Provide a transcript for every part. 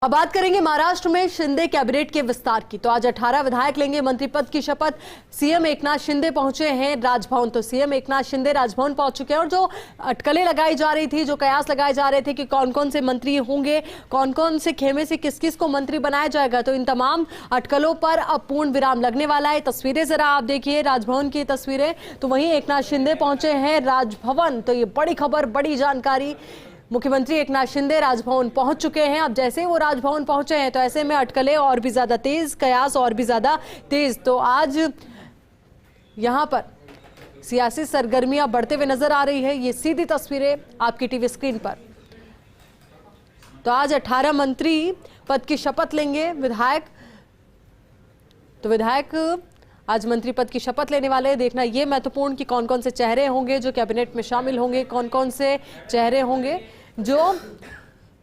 अब बात करेंगे महाराष्ट्र में शिंदे कैबिनेट के विस्तार की। तो आज 18 विधायक लेंगे मंत्री पद की शपथ। सीएम एकनाथ शिंदे पहुंचे हैं राजभवन। तो सीएम एकनाथ शिंदे राजभवन पहुंच चुके हैं और जो अटकलें लगाई जा रही थी, जो कयास लगाए जा रहे थे कि कौन कौन से मंत्री होंगे, कौन कौन से खेमे से किस किस को मंत्री बनाया जाएगा, तो इन तमाम अटकलों पर अब पूर्ण विराम लगने वाला है। तस्वीरें जरा आप देखिए, राजभवन की तस्वीरें। तो वहीं एकनाथ शिंदे पहुंचे हैं राजभवन। तो ये बड़ी खबर, बड़ी जानकारी। मुख्यमंत्री एकनाथ शिंदे राजभवन पहुंच चुके हैं। अब जैसे वो राजभवन पहुंचे हैं तो ऐसे में अटकलें और भी ज्यादा तेज, कयास और भी ज्यादा तेज। तो आज यहां पर सियासी सरगर्मियां बढ़ते हुए नजर आ रही है। ये सीधी तस्वीरें आपकी टीवी स्क्रीन पर। तो आज 18 मंत्री पद की शपथ लेंगे विधायक। तो विधायक आज मंत्री पद की शपथ लेने वाले हैं। देखना ये महत्वपूर्ण कि कौन कौन से चेहरे होंगे जो कैबिनेट में शामिल होंगे, कौन कौन से चेहरे होंगे जो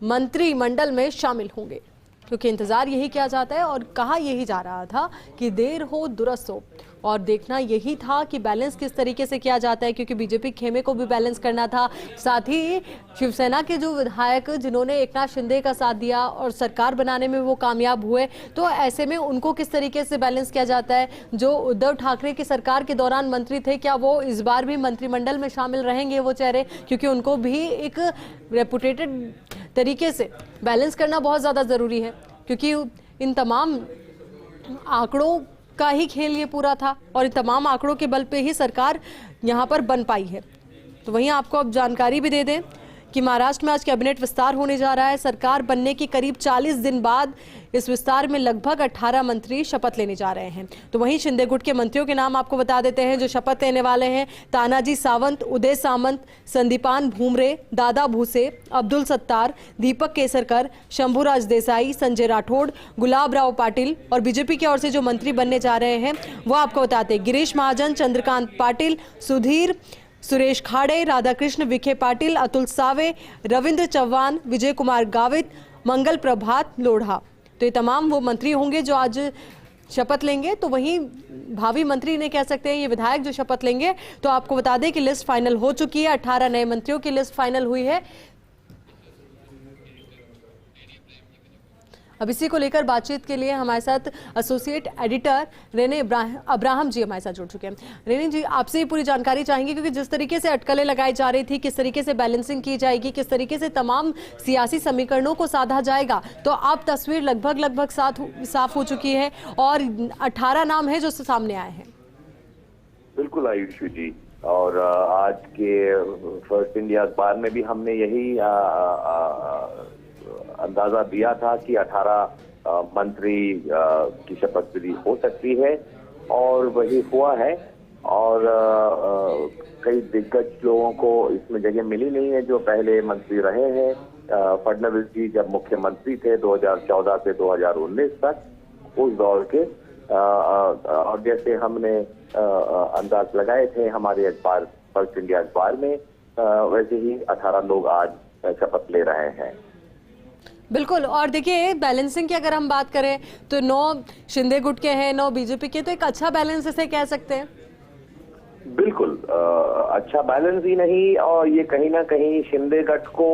मंत्रिमंडल में शामिल होंगे, क्योंकि इंतजार यही किया जाता है और कहा यही जा रहा था कि देर हो दुरुस्त हो। और देखना यही था कि बैलेंस किस तरीके से किया जाता है, क्योंकि बीजेपी खेमे को भी बैलेंस करना था। साथ ही शिवसेना के जो विधायक जिन्होंने एकनाथ शिंदे का साथ दिया और सरकार बनाने में वो कामयाब हुए, तो ऐसे में उनको किस तरीके से बैलेंस किया जाता है। जो उद्धव ठाकरे की सरकार के दौरान मंत्री थे, क्या वो इस बार भी मंत्रिमंडल में शामिल रहेंगे वो चेहरे, क्योंकि उनको भी एक रेपुटेटेड तरीके से बैलेंस करना बहुत ज़्यादा ज़रूरी है, क्योंकि इन तमाम आंकड़ों का ही खेल ये पूरा था और इन तमाम आंकड़ों के बल पे ही सरकार यहाँ पर बन पाई है। तो वहीं आपको अब जानकारी भी दे दें कि महाराष्ट्र में आज कैबिनेट विस्तार होने जा रहा है। सरकार बनने की करीब 40 दिन बाद इस विस्तार में लगभग 18 मंत्री शपथ लेने जा रहे हैं। तो वहीं शिंदे गुट के मंत्रियों के नाम आपको बता देते हैं जो शपथ लेने वाले हैं। तानाजी सावंत, उदय सामंत, संदीपान भूमरे, दादा भूसे, अब्दुल सत्तार, दीपक केसरकर, शंभूराज देसाई, संजय राठौड़, गुलाब राव पाटिल। और बीजेपी की ओर से जो मंत्री बनने जा रहे हैं वो आपको बताते हैं गिरीश महाजन, चंद्रकांत पाटिल, सुधीर, सुरेश खाड़े, राधाकृष्ण विखे पाटिल, अतुल सावे, रविंद्र चौहान, विजय कुमार गावित, मंगल प्रभात लोढ़ा। तो ये तमाम वो मंत्री होंगे जो आज शपथ लेंगे। तो वहीं भावी मंत्री ने कह सकते हैं ये विधायक जो शपथ लेंगे। तो आपको बता दें कि लिस्ट फाइनल हो चुकी है। 18 नए मंत्रियों की लिस्ट फाइनल हुई है। अब इसी को लेकर बातचीत के लिए हमारे साथ एसोसिएट एडिटर रेने अब्राहम जी हमारे साथ जुड़ चुके हैं। रेने जी, आपसे ही पूरी जानकारी चाहेंगे, क्योंकि जिस तरीके से अटकलें लगाई जा रही थी, किस तरीके से बैलेंसिंग की जाएगी, किस तरीके से तमाम सियासी समीकरणों को साधा जाएगा, तो अब तस्वीर लगभग साफ हो चुकी है और 18 नाम है जो सामने आए हैं। बिल्कुल आयुषी जी, और आज के फर्स्ट इंडिया अखबार में भी हमने यही अंदाजा दिया था कि 18 मंत्री की शपथ विधि हो सकती है और वही हुआ है। और कई दिग्गज लोगों को इसमें जगह मिली नहीं है जो पहले मंत्री रहे हैं। फडणवीस जी जब मुख्यमंत्री थे 2014 से 2019 तक, उस दौर के और जैसे हमने अंदाज लगाए थे हमारे अखबार फर्स्ट इंडिया अखबार में, वैसे ही 18 लोग आज शपथ ले रहे हैं। बिल्कुल। और देखिए, बैलेंसिंग की अगर हम बात करें तो 9 शिंदे गुट के हैं, 9 बीजेपी के, तो एक अच्छा बैलेंस इसे कह सकते हैं। बिल्कुल अच्छा बैलेंस ही नहीं, और ये कहीं ना कहीं शिंदे गठ को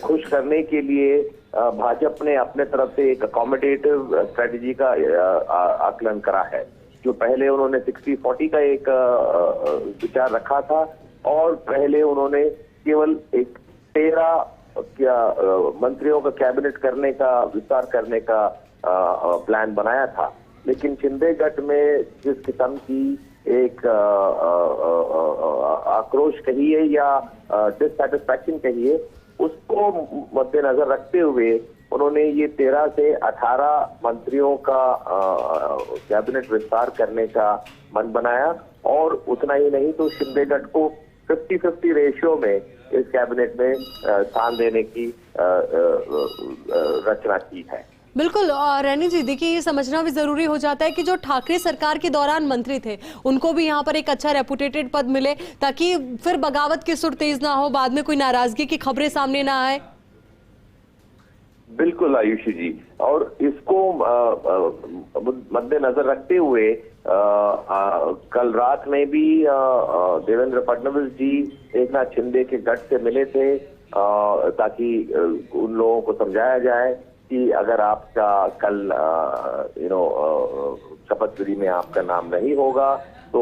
खुश करने के लिए भाजपा ने अपने तरफ से एक अकोमोडेटिव स्ट्रेटजी का आकलन करा है। जो पहले उन्होंने 60-40 का एक विचार रखा था और पहले उन्होंने केवल एक 13 मंत्रियों का कैबिनेट करने का, विस्तार करने का प्लान बनाया था। लेकिन शिंदे गठ में जिस किस्म की एक आक्रोश कहिए या डिससैटिस्फैक्शन कहिए, उसको मद्देनजर रखते हुए उन्होंने ये 13 से 18 मंत्रियों का कैबिनेट विस्तार करने का मन बनाया। और उतना ही नहीं तो शिंदे गठ को 50-50 रेशियो में इस कैबिनेट में स्थान देने की रचना की है। बिल्कुल। और रैनी जी, देखिए ये समझना भी जरूरी हो जाता है कि जो ठाकरे सरकार के दौरान मंत्री थे उनको भी यहाँ पर एक अच्छा रेपुटेटेड पद मिले, ताकि फिर बगावत की सुर तेज ना हो, बाद में कोई नाराजगी की खबरें सामने ना आए। बिल्कुल आयुषी जी, और इसको मद्देनजर रखते हुए कल रात में भी देवेंद्र फडणवीस जी एकनाथ शिंदे के गठ से मिले थे ताकि उन लोगों को समझाया जाए कि अगर आपका कल शपथ विधि में आपका नाम नहीं होगा तो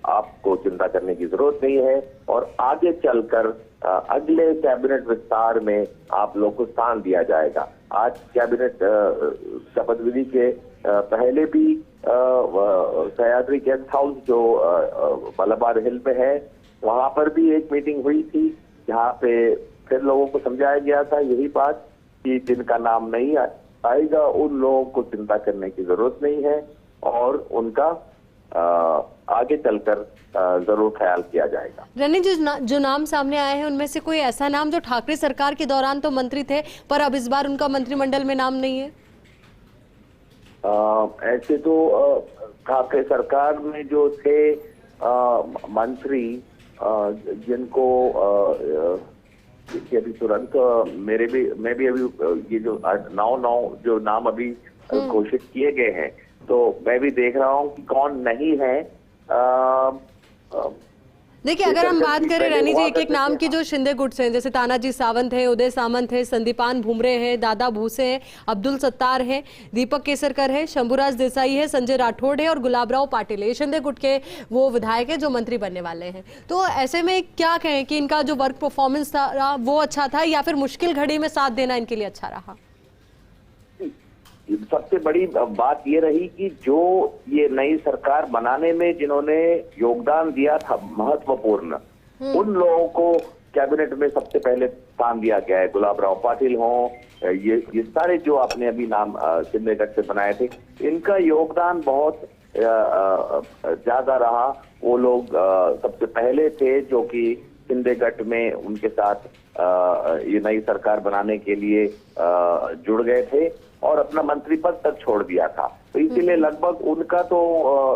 आपको चिंता करने की जरूरत नहीं है, और आगे चलकर अगले कैबिनेट विस्तार में आप लोग को स्थान दिया जाएगा। आज कैबिनेट शपथ विधि के पहले भी सह्याद्री गेस्ट हाउस जो मलबार हिल में है, वहां पर भी एक मीटिंग हुई थी, जहां पे फिर लोगों को समझाया गया था यही बात कि जिनका नाम नहीं आएगा उन लोगों को चिंता करने की जरूरत नहीं है, और उनका आगे चलकर जरूर ख्याल किया जाएगा। रनी जी, जो नाम सामने आए हैं उनमें से कोई ऐसा नाम जो ठाकरे सरकार के दौरान तो मंत्री थे पर अब इस बार उनका मंत्रिमंडल में नाम नहीं है? ऐसे तो ठाकरे सरकार में जो थे मंत्री जिनको अभी तुरंत मैं भी अभी ये जो 9 जो नाम अभी घोषित किए गए हैं, तो मैं भी देख रहा हूँ कि कौन नहीं है। देखिए, अगर हम बात करें रनी जी, एक नाम की जो शिंदे गुट से हैं, जैसे तानाजी सावंत है, उदय सामंत है, संदीपान भुमरे है, दादा भूसे है, अब्दुल सत्तार है, दीपक केसरकर है, शंभुराज देसाई है, संजय राठौड़ है और गुलाबराव पाटिल है। शिंदे गुट के वो विधायक है जो मंत्री बनने वाले हैं। तो ऐसे में क्या कहें कि इनका जो वर्क परफॉर्मेंस था वो अच्छा था या फिर मुश्किल घड़ी में साथ देना इनके लिए अच्छा रहा? सबसे बड़ी बात ये रही कि जो ये नई सरकार बनाने में जिन्होंने योगदान दिया था महत्वपूर्ण, उन लोगों को कैबिनेट में सबसे पहले स्थान दिया गया है। गुलाबराव पाटिल हों, ये सारे जो आपने अभी नाम शिंदे गट से बनाए थे, इनका योगदान बहुत ज्यादा रहा। वो लोग सबसे पहले थे जो कि शिंदे गट में उनके साथ ये नई सरकार बनाने के लिए जुड़ गए थे और अपना मंत्री पद तक छोड़ दिया था। तो इसीलिए लगभग उनका तो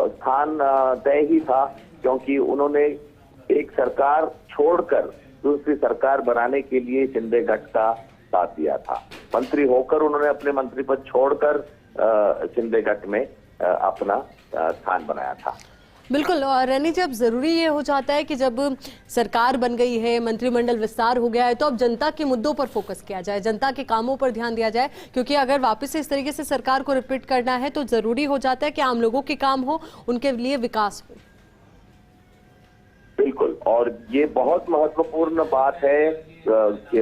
स्थान तय ही था, क्योंकि उन्होंने एक सरकार छोड़कर दूसरी सरकार बनाने के लिए शिंदे गट का साथ दिया था। मंत्री होकर उन्होंने अपने मंत्री पद छोड़कर शिंदे गट में अपना स्थान बनाया था। बिल्कुल। और रनी जी, अब जरूरी ये हो जाता है कि जब सरकार बन गई है, मंत्रिमंडल विस्तार हो गया है, तो अब जनता के मुद्दों पर फोकस किया जाए, जनता के कामों पर ध्यान दिया जाए, क्योंकि अगर वापस से इस तरीके से सरकार को रिपीट करना है तो जरूरी हो जाता है कि आम लोगों के काम हो, उनके लिए विकास हो। बिल्कुल, और ये बहुत महत्वपूर्ण बात है कि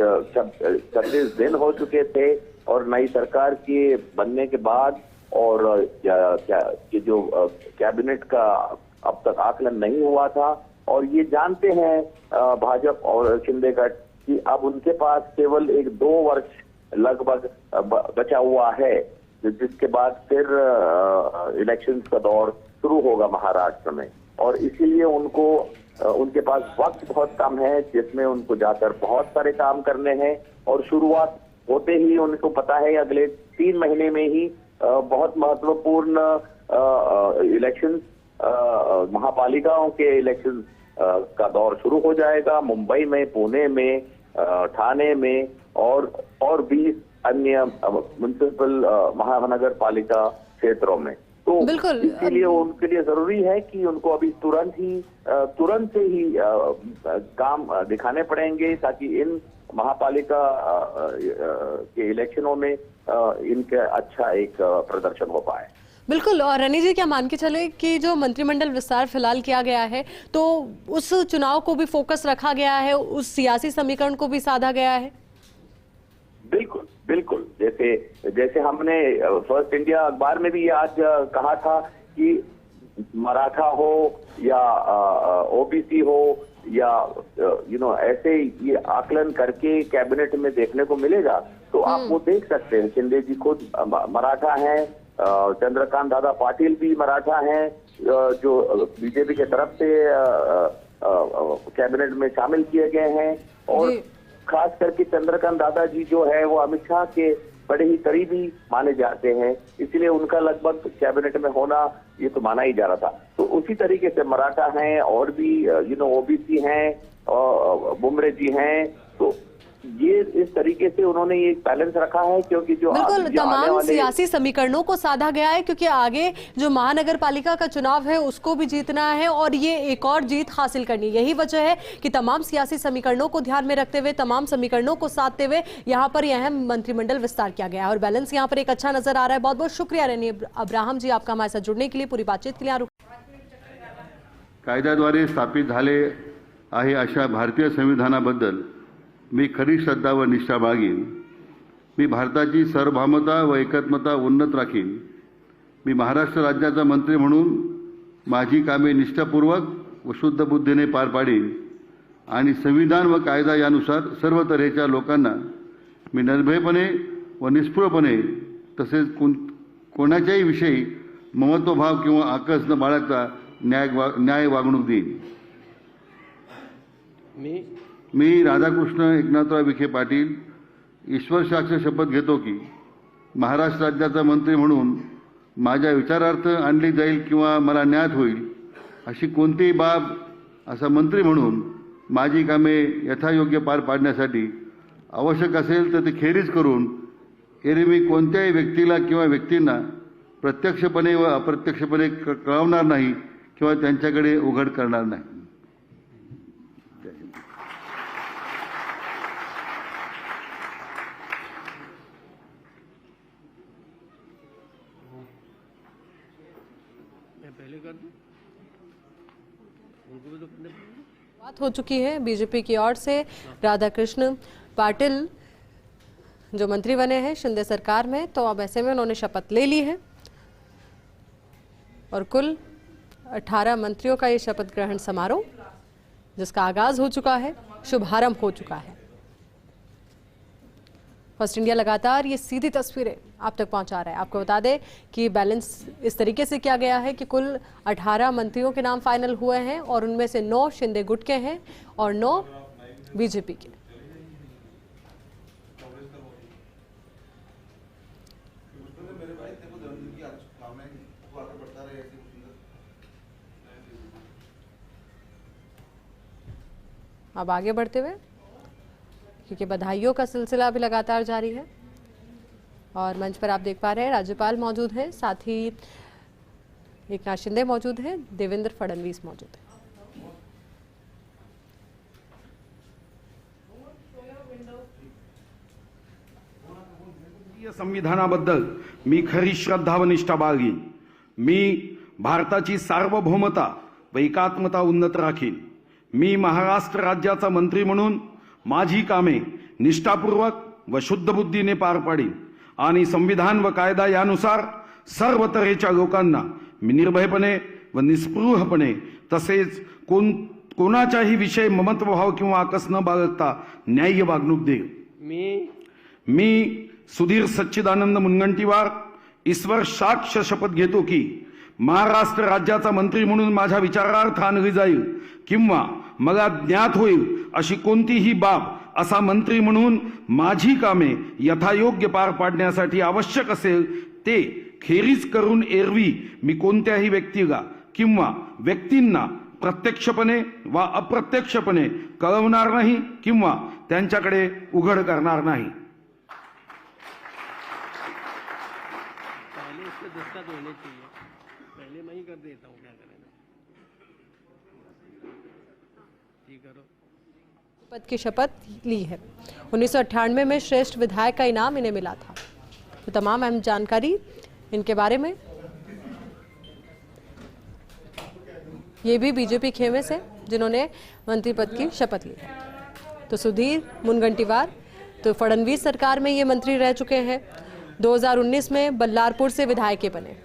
26 दिन हो चुके थे और नई सरकार के बनने के बाद और ये जो कैबिनेट का अब तक आकलन नहीं हुआ था, और ये जानते हैं भाजपा और शिंदे गट कि अब उनके पास केवल 1-2 वर्ष लगभग बचा हुआ है, जिसके बाद फिर इलेक्शंस का दौर शुरू होगा महाराष्ट्र में, और इसीलिए उनके पास वक्त बहुत कम है, जिसमें उनको जाकर बहुत सारे काम करने हैं। और शुरुआत होते ही उनको पता है अगले 3 महीने में ही बहुत महत्वपूर्ण इलेक्शन महापालिकाओं के इलेक्शन का दौर शुरू हो जाएगा, मुंबई में, पुणे में, ठाणे में और 20 अन्य म्युनिसिपल महानगर पालिका क्षेत्रों में। तो इसीलिए उनके लिए जरूरी है कि उनको अभी तुरंत से ही काम दिखाने पड़ेंगे, ताकि इन महापालिका के इलेक्शनों में इनका अच्छा एक प्रदर्शन हो पाए। बिल्कुल। और रनी जी, क्या मान के चले कि जो मंत्रिमंडल विस्तार फिलहाल किया गया है तो उस चुनाव को भी फोकस रखा गया है, उस सियासी समीकरण को भी साधा गया है? बिल्कुल बिल्कुल। जैसे हमने फर्स्ट इंडिया अखबार में भी आज कहा था कि मराठा हो या ओबीसी हो या ऐसे ये आकलन करके कैबिनेट में देखने को मिलेगा। तो आप वो देख सकते हैं, शिंदे जी खुद मराठा हैं, चंद्रकांत दादा पाटिल भी मराठा हैं, जो बीजेपी के तरफ से कैबिनेट में शामिल किए गए हैं। और खास करके चंद्रकांत दादा जी जो है वो अमित शाह के बड़े ही करीबी माने जाते हैं, इसलिए उनका लगभग कैबिनेट में होना ये तो माना ही जा रहा था। तो उसी तरीके से मराठा हैं और भी ओबीसी हैं और बुमरे जी हैं। तो ये इस तरीके से उन्होंने ये बैलेंस रखा है, क्योंकि जो बिल्कुल आने तमाम वाले सियासी समीकरणों को साधा गया है, क्योंकि आगे जो महानगर पालिका का चुनाव है उसको भी जीतना है और ये एक और जीत हासिल करनी है। यही वजह है कि तमाम सियासी समीकरणों को ध्यान में रखते हुए, तमाम समीकरणों को साधते हुए यहाँ पर यह अहम मंत्रिमंडल विस्तार किया गया है और बैलेंस यहाँ पर एक अच्छा नजर आ रहा है। बहुत बहुत शुक्रिया रेनी अब्राहम जी आपका हमारे साथ जुड़ने के लिए, पूरी बातचीत के लिए। कायद्याद्वारे स्थापित झाले आहे अशा भारतीय संविधानाबद्दल मी खरी श्रद्धा व निष्ठा बाळगीन। मी भारताची सार्वभौमता व एकात्मता उन्नत राखीन। मी महाराष्ट्र राज्याचा मंत्री म्हणून माझी कामे निष्ठापूर्वक व शुद्ध बुद्धीने पार पाडीन आणि संविधान व कायदा यानुसार सर्व तऱ्हेच्या लोकांना मी निर्भयपणे व निस्पृहपणे तसेच कोणाच्याही विषयी ममत्वभाव किंवा आकस न बाळगता न्याय वागणूक देईन। मी राधाकृष्ण एकनाथराव विखे पाटील ईश्वर साक्ष शपथ घेतो की महाराष्ट्र राज्याचा मंत्री म्हणून माझ्या विचारार्थ आणली जाईल किंवा मला ज्ञात होईल अशी कोणतीही बाब असा मंत्री म्हणून माझी कामे यथायोग्य पार पाडण्यासाठी आवश्यक असेल तर ती खेरीज करून एरवी मी कोणत्याही व्यक्तीला किंवा व्यक्तींना प्रत्यक्षपणे व अप्रत्यक्षपणे कळवणार नाही किंवा त्यांच्याकडे उघड करणार नाही। बात हो चुकी है बीजेपी की ओर से। राधाकृष्ण पाटिल जो मंत्री बने हैं शिंदे सरकार में, तो अब ऐसे में उन्होंने शपथ ले ली है और कुल 18 मंत्रियों का ये शपथ ग्रहण समारोह जिसका आगाज हो चुका है, शुभारंभ हो चुका है। फर्स्ट इंडिया लगातार ये सीधी तस्वीरें आप तक पहुंचा रहा है। आपको बता दें कि बैलेंस इस तरीके से किया गया है कि कुल 18 मंत्रियों के नाम फाइनल हुए हैं और उनमें से 9 शिंदे गुट के हैं और 9 बीजेपी के। अब आगे बढ़ते हुए, क्योंकि बधाइयों का सिलसिला भी लगातार जारी है और मंच पर आप देख पा रहे हैं राज्यपाल मौजूद हैं, साथ ही एकनाथ शिंदे मौजूद हैं, देवेंद्र फडणवीस मौजूद हैं। संविधानाबद्दल मी खरी श्रद्धा व निष्ठा बाळगीन। मी भारताची सार्वभौमता व एकात्मता उन्नत राखीन। मी महाराष्ट्र राज्याचा मंत्री म्हणून माझी कामे निष्ठापूर्वक व शुद्ध बुद्धीने पार पाडीन आणि संविधान व कायदा यानुसार सर्व तऱ्हेच्या लोकांना मी निर्भयपणे व निस्पृहपणे तसेच कोणाच्याही विषयी ममत्वभाव किंवा आकस न बाळगता न्याय्य वागणूक देईन। मी सुधीर सच्चिदानंद मुनगंटीवार ईश्वर साक्ष शपथ घेतो की महाराष्ट्र राज्याचा मंत्री म्हणून माझ्या विचारार्थ आणली जाईल किंवा मला ज्ञात होईल अशी कोणतीही बाब असा मंत्री म्हणून माझी कामे यथायोग्य पार पाडण्यासाठी आवश्यक असेल ते खेरीज करून एरवी मी कोणत्याही व्यक्तीला किंवा व्यक्तींना प्रत्यक्षपणे वा अप्रत्यक्षपणे कळवणार नाही किंवा त्यांच्याकडे उघड करणार नाही। पहले इसके दस्तखत होने चाहिए, पहले मैं ही कर देता हूँ, क्या करें। ठीक करो। पद की शपथ ली है। 1998 में श्रेष्ठ विधायक का इनाम इन्हें मिला था। तो तमाम अहम जानकारी इनके बारे में, ये भी बीजेपी खेमे से जिन्होंने मंत्री पद की शपथ ली है। तो सुधीर मुनगंटीवार तो फडणवीस सरकार में ये मंत्री रह चुके हैं। 2019 में बल्लारपुर से विधायक बने।